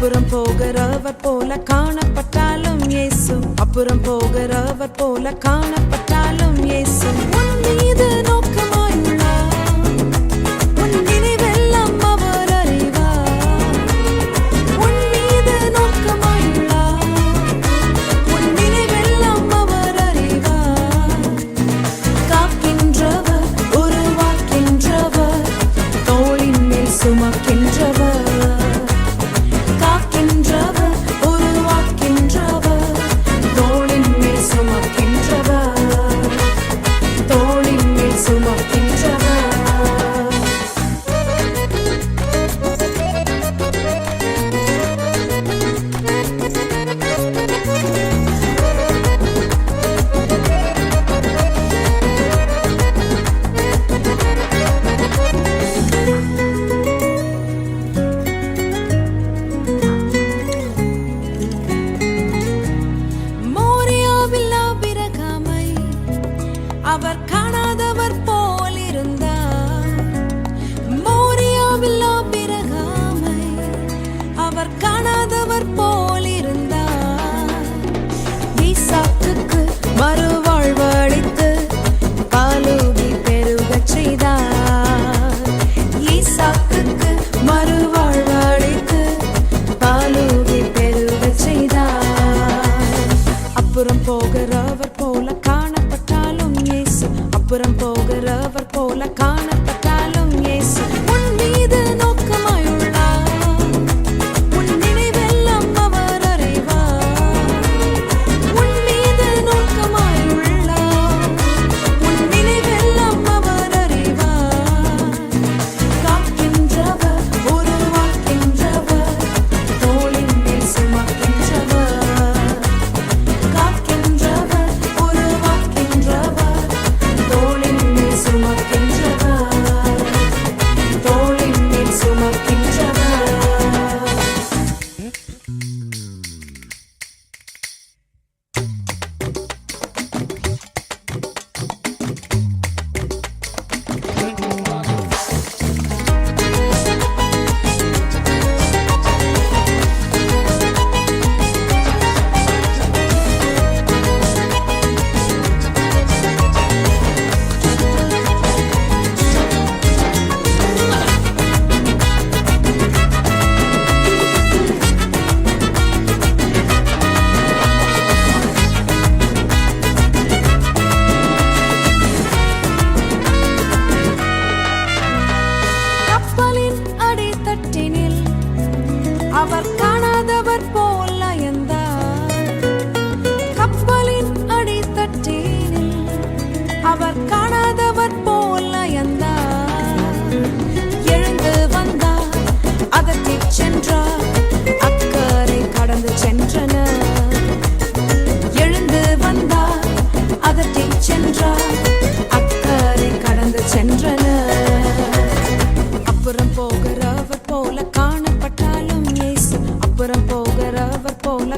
அப்புறம் போகிறவர் போல காணப்பட்டாலும் இயேசு, அப்புறம் போகிறவர் போல காணப்பட்டாலும் இயேசு உன் மீது நோக்கமாயுள்ளார். உன் நினைவெல்லாம் அவர் அறிவார். உன் மீது நோக்கமாயுள்ளார். உன் நினைவெல்லாம் அவர் அறிவார். காக்கின்றவர், உருவாக்கின்றவர், தோளின் மேல் சுமக்கின்றவர். காக்கின்றவர், உருவாக்கின்றவர், தோளின் மேல் சுமக்கின்றவர். தோளின் மேல் சுமக்கின்றவர். மோரியாவில் ஆபிரகாமை அவர் காணாதவர் போல் இருந்தார். மோரியாவில் ஆபிரகாமை அவர் காணாதவர் போல் இருந்தார். ஈசாக்குக்கு மறுவாழ்வு அளித்து பாலூதி பெருகச் செய்தார். ஈசாக்குக்கு மறுவாழ்வு அளித்து பாலூதி பெருகச் செய்தார். அப்புறம் போகிறவர் போல காணப்பட்டாலும் இயேசு, அப்புறம் போகிறவர் போல காணப்பட்டாலும் இயேசு உன் மீது நோக்கமாயுள்ளார். உன் நினைவெல்லாம் அவர் அறிவார். உன் மீது நோக்கமாயுள்ளார். உன் நினைவெல்லாம் அவர் அறிவார். காக்கின்றவர், உருவாக்கின்றவர், தோளின் மேல் சுமக்கின்றவர். காக்கின்றவர், உருவாக்கின்றவர், தோளின் மேல் சுமக்கின்றவர். தோளின் மேல் சுமக்கின்றவர். கப்பலின் அடித்தட்டினில் அவர் காணாதவர் போல் அயர்ந்தார். கப்பலின் அடித்தட்டினில் அவர் காணாதவர் போல் அயர்ந்தார். எழுந்து வந்தார், அதட்டிச் சென்றார், அக்கறை கடந்து சென்றனர். எழுந்து வந்தார், அதட்டிச் சென்றார், அக்கறை கடந்து சென்றனர். அப்புறம் போகிறவர் போல காணப்பட்டாலும் இயேசு, அப்புறம் போகிறவர் போல